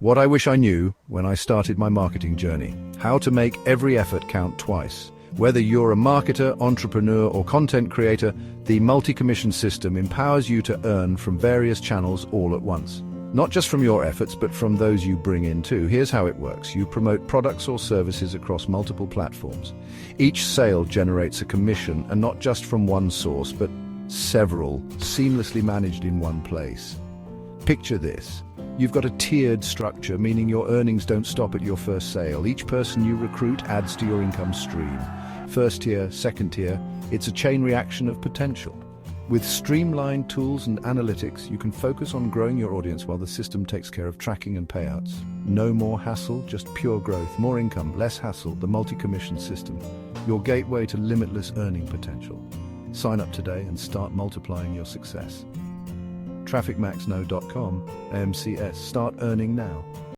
What I wish I knew when I started my marketing journey. How to make every effort count twice. Whether you're a marketer, entrepreneur, or content creator, the multi-commission system empowers you to earn from various channels all at once. Not just from your efforts, but from those you bring in too. Here's how it works. You promote products or services across multiple platforms. Each sale generates a commission, and not just from one source, but several, seamlessly managed in one place. Picture this. You've got a tiered structure, meaning your earnings don't stop at your first sale. Each person you recruit adds to your income stream. First tier, second tier, it's a chain reaction of potential. With streamlined tools and analytics, you can focus on growing your audience while the system takes care of tracking and payouts. No more hassle, just pure growth. More income, less hassle. The multi-commission system, your gateway to limitless earning potential. Sign up today and start multiplying your success. TrafficMaxKnow.com, AMCS. Start earning now.